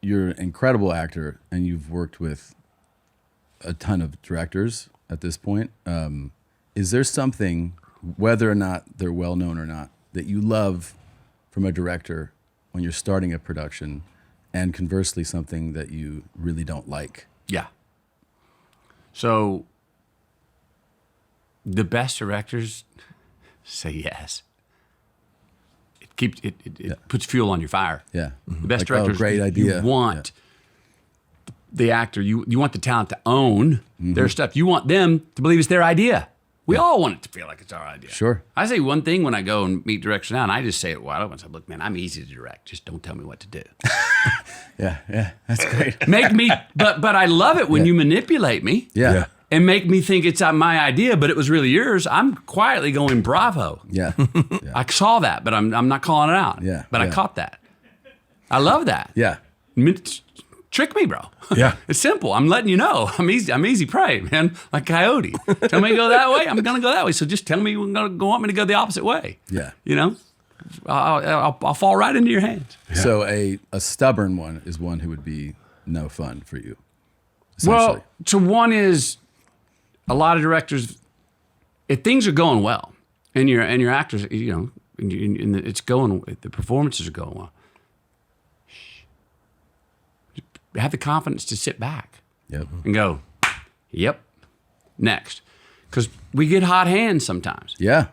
you're an incredible actor and you've worked with a ton of directors at this point. Is there something, whether or not they're well known or not, that you love from a director when you're starting a production, and conversely something that you really don't like? Yeah. So the best directors say yes. It puts fuel on your fire. Yeah. The best Like, directors, great idea. you want the actor, you want the talent to own their stuff. You want them to believe it's their idea. We all want it to feel like it's our idea. Sure. I say one thing when I go and meet directors now, and I just say it wide open. I say, look, man, I'm easy to direct. Just don't tell me what to do. Yeah, that's great. Make me, but I love it when you manipulate me. Yeah. And make me think it's my idea, but it was really yours. I'm quietly going, bravo. Yeah. I saw that, but I'm not calling it out. Yeah. But I caught that. I love that. Yeah. Trick me, bro. Yeah. It's simple. I'm letting you know. I'm easy prey, man. Like Coyote. Tell me to go that way, I'm going to go that way. So just tell me you're going to want me to go the opposite way. Yeah. You know? I'll fall right into your hands. Yeah. So a stubborn one is one who would be no fun for you, Well, essentially. so one is a lot of directors, if things are going well and your actors, you know, and it's going, the performances are going well, have the confidence to sit back Yep. and go, yep, next. Because we get hot hands sometimes. Yeah.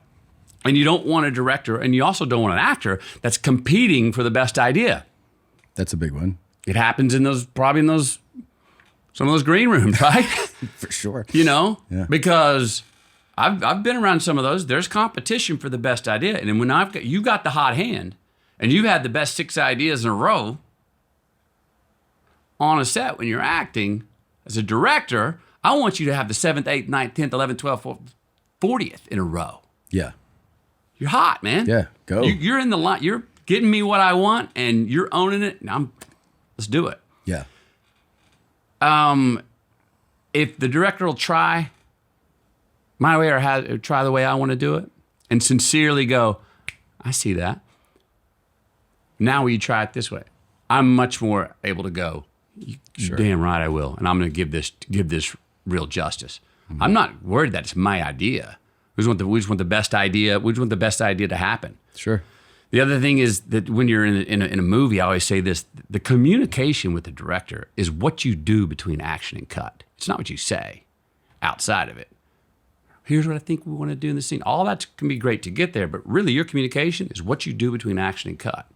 And you don't want a director, and you also don't want an actor that's competing for the best idea. That's a big one. It happens in some of those green rooms, right? For sure. You know? Yeah. Because I've been around some of those. There's competition for the best idea. And then when you got the hot hand and you've had the best 6 ideas in a row on a set when you're acting, as a director, I want you to have the 7th, 8th, 9th, 10th, 11th, 12th, 40th in a row. Yeah. You're hot, man. Yeah, go. You're in the line. You're getting me what I want, and you're owning it. And let's do it. Yeah. If the director will try my way or try the way I want to do it, and sincerely go, I see that. Now will you try it this way? I'm much more able to go, you're damn right I will, and I'm going to give this real justice. Mm-hmm. I'm not worried that it's my idea. We just want the best idea. We just want the best idea to happen. Sure. The other thing is that when you're in a movie, I always say this, the communication with the director is what you do between action and cut. It's not what you say outside of it. Here's what I think we want to do in the scene. All that can be great to get there, but really your communication is what you do between action and cut.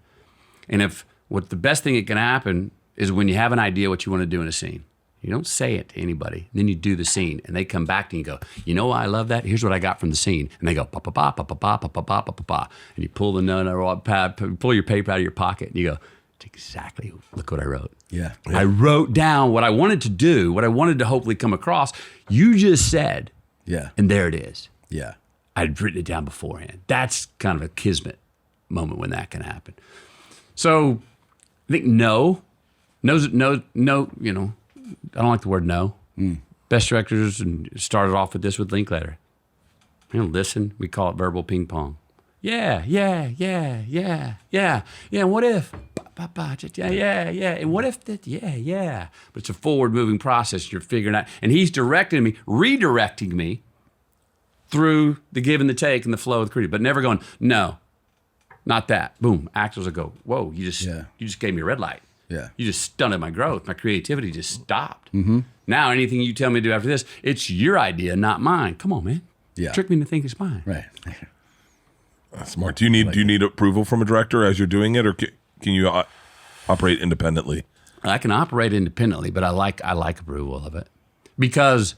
And the best thing that can happen is when you have an idea what you want to do in a scene. You don't say it to anybody. Then you do the scene, and they come back to you and go, you know why I love that? Here's what I got from the scene. And they go, pa pa pa pa pa pa pa pa pa pa pa pa. And you pull the note or pull your paper out of your pocket, and you go, it's exactly, look what I wrote. Yeah. I wrote down what I wanted to do, what I wanted to hopefully come across. You just said, Yeah. and there it is. Yeah. I'd written it down beforehand. That's kind of a kismet moment when that can happen. So I think no, you know, I don't like the word no. Best directors, and started off with this with Linklater. You know, listen, we call it verbal ping pong. Yeah. And what if? Yeah. And what if that? Yeah. But it's a forward moving process. You're figuring out, and he's redirecting me through the give and the take and the flow of the creative, but never going, no, not that. Boom. Actors will go, whoa, you just gave me a red light. Yeah. You just stunted my growth. My creativity just stopped. Mm-hmm. Now anything you tell me to do after this, it's your idea, not mine. Come on, man. Yeah. Trick me into thinking it's mine. Right. That's smart. Do you need approval from a director as you're doing it, or can you operate independently? I can operate independently, but I like approval of it, because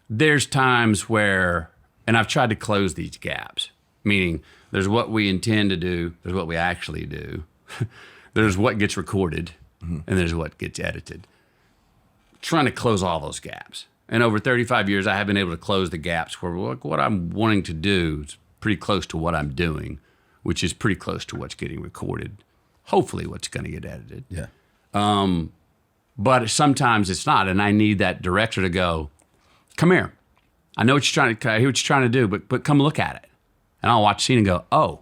there's times where, and I've tried to close these gaps, meaning there's what we intend to do, there's what we actually do. There's what gets recorded, and there's what gets edited. Trying to close all those gaps. And over 35 years, I have been able to close the gaps where what I'm wanting to do is pretty close to what I'm doing, which is pretty close to what's getting recorded. Hopefully what's going to get edited. Yeah. But sometimes it's not, and I need that director to go, come here. I hear what you're trying to do, but come look at it. And I'll watch the scene and go, oh,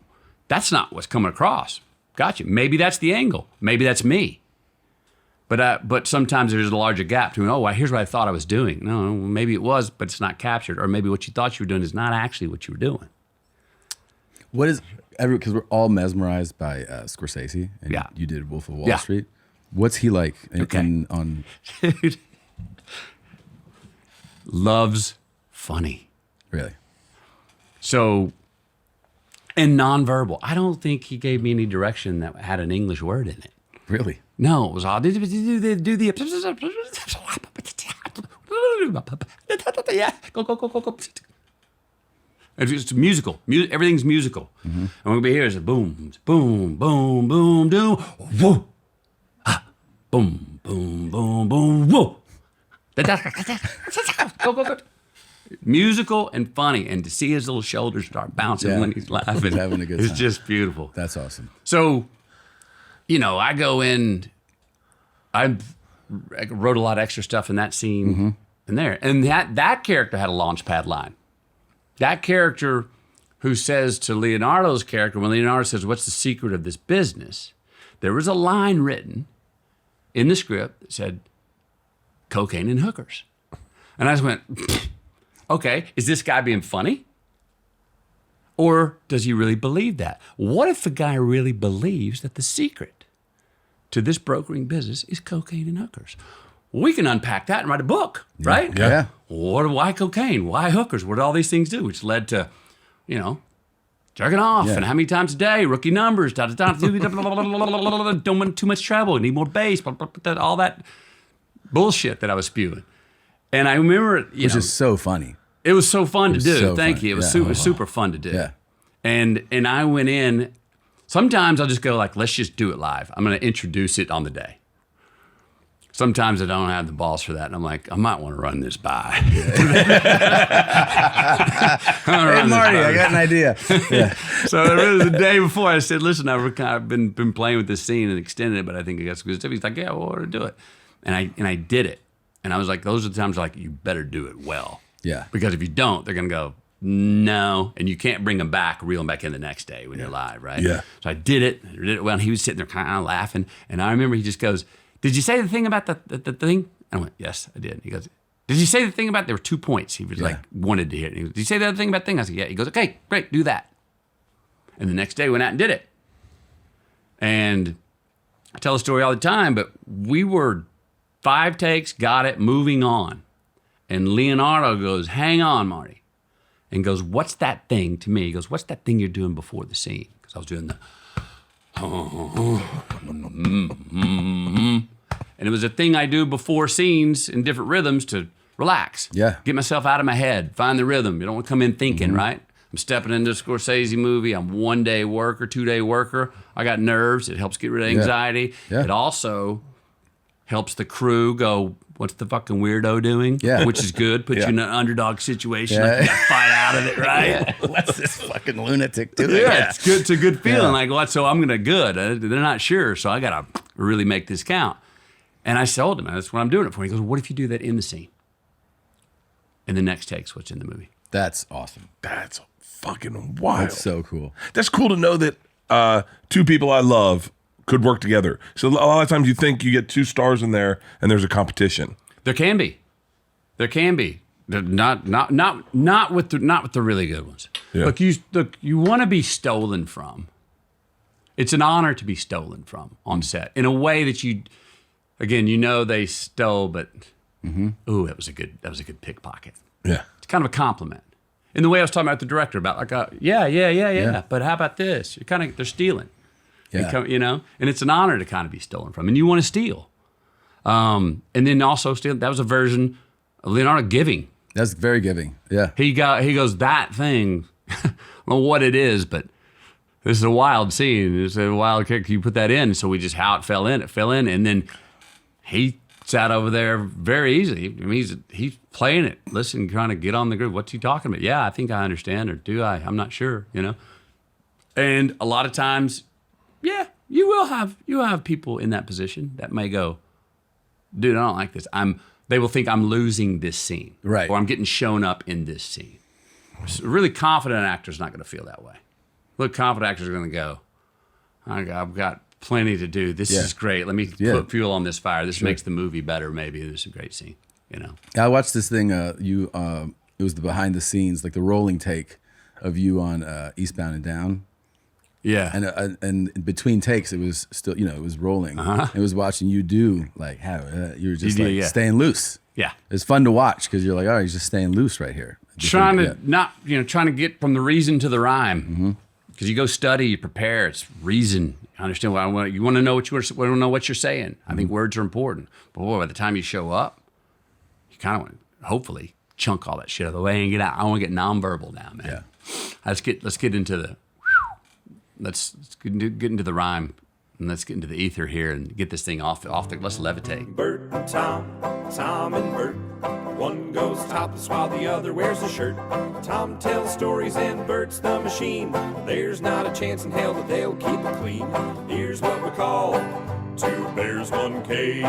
that's not what's coming across. Gotcha. Maybe that's the angle. Maybe that's me. But sometimes there's a larger gap between, oh, well, here's what I thought I was doing. No, maybe it was, but it's not captured. Or maybe what you thought you were doing is not actually what you were doing. What is because we're all mesmerized by Scorsese, and Yeah. you did Wolf of Wall Street. What's he like on? Dude. Loves funny. Really? So, and nonverbal. I don't think he gave me any direction that had an English word in it. Really? No, it was all do the go. It's just musical. Everything's musical. And we'll be here. It's boom, boom, boom, boom, doom, whoa, boom, boom, boom, boom, whoa. Go. Musical and funny, and to see his little shoulders start bouncing when he's laughing, He's having a good it's time. just beautiful. That's awesome. So, I go in. I wrote a lot of extra stuff in that scene in there, and that character had a launch pad line. That character who says to Leonardo's character, when Leonardo says, "What's the secret of this business?" There was a line written in the script that said, "Cocaine and hookers," and I just went, "Okay, is this guy being funny? Or does he really believe that? What if the guy really believes that the secret to this brokering business is cocaine and hookers?" We can unpack that and write a book, right? Yeah. Why cocaine? Why hookers? What did all these things do? Which led to, jerking off and how many times a day, rookie numbers, don't want too much trouble, need more bass, all that bullshit that I was spewing. And I remember, Which is so funny. it was so fun to do. so Thank funny. you. It was Yeah. super fun to do. Yeah. And I went in. Sometimes I'll just go like, let's just do it live. I'm going to introduce it on the day. Sometimes I don't have the balls for that, and I'm like, I might want to run this by. Hey, Marty, I got an idea. Yeah. So there was the day before I said, listen, I've been playing with this scene and extended it, but I think I got some good stuff. He's like, yeah, well, we'll do it. And I did it. And I was like, those are the times like, you better do it well. Yeah. Because if you don't, they're going to go, no. And you can't bring them back, reel them back in the next day when you're live, right? Yeah. So I did it well. And he was sitting there kind of laughing. And I remember he just goes, did you say the thing about the thing? I went, yes, I did. He goes, did you say the thing about, there were 2 points. He was like, wanted to hear it. He goes, did you say the other thing about the thing? I said, yeah. He goes, okay, great, do that. And the next day went out and did it. And I tell the story all the time, but we were 5 takes, got it, moving on. And Leonardo goes, hang on, Marty. And goes, what's that thing to me? He goes, what's that thing you're doing before the scene? Because I was doing the, and it was a thing I do before scenes in different rhythms to relax. Yeah. Get myself out of my head, find the rhythm. You don't want to come in thinking, right? I'm stepping into a Scorsese movie. I'm 1 day worker, 2 day worker. I got nerves. It helps get rid of anxiety. Yeah. It also helps the crew go, what's the fucking weirdo doing? Yeah. Which is good. Puts you in an underdog situation. Yeah. Like you gotta fight out of it, right? What's this fucking lunatic doing? Yeah, it's good. It's a good feeling. Yeah. Like, what? So I'm gonna good. They're not sure, so I gotta really make this count. And I told him that's what I'm doing it for. He goes, "What if you do that in the scene?" And the next take's what's in the movie. That's awesome. That's fucking wild. That's so cool. That's cool to know that 2 people I love could work together. So a lot of times you think you get 2 stars in there and there's a competition. There can be. They're not with the really good ones. Yeah. Look, you want to be stolen from. It's an honor to be stolen from on set in a way that they stole, but ooh, that was a good pickpocket. Yeah. It's kind of a compliment. In the way I was talking about the director about like, yeah. But how about this? They're stealing. Yeah. And it's an honor to kind of be stolen from, and you want to steal. And then also steal. That was a version of Leonardo giving. That's very giving. Yeah. He goes, that thing, I don't know what it is, but this is a wild scene. It's a wild character. You put that in. So how it fell in. And then he sat over there very easily. I mean, he's playing it. Listen, trying to get on the groove. What's he talking about? Yeah, I think I understand. Or do I? I'm not sure, And a lot of times, yeah, you will have people in that position that may go, dude, I don't like this. They will think I'm losing this scene. Right. Or I'm getting shown up in this scene. A really confident actor's not going to feel that way. Really confident actors are going to go, I've got plenty to do. This is great. Let me put fuel on this fire. This makes the movie better. Maybe there's a great scene. You know, I watched this thing. It was the behind the scenes, like the rolling take of you on Eastbound and Down. Yeah, and between takes, it was still, it was rolling. It was watching you do like how you were just staying loose. Yeah, it's fun to watch because you're like, oh, he's just staying loose right here. Trying to get from the reason to the rhyme. Because you go study, you prepare. It's reason. I understand what you want to know. What you want to know what you're saying. I think words are important. But boy, by the time you show up, you kind of want to hopefully chunk all that shit out of the way and get out. I want to get nonverbal now, man. Yeah. Let's get into the. Let's get into the rhyme, and let's get into the ether here and get this thing off. Let's levitate. Bert and Tom, Tom and Bert. One goes topless while the other wears a shirt. Tom tells stories and Bert's the machine. There's not a chance in hell that they'll keep it clean. Here's what we call 2 bears, 1 cave.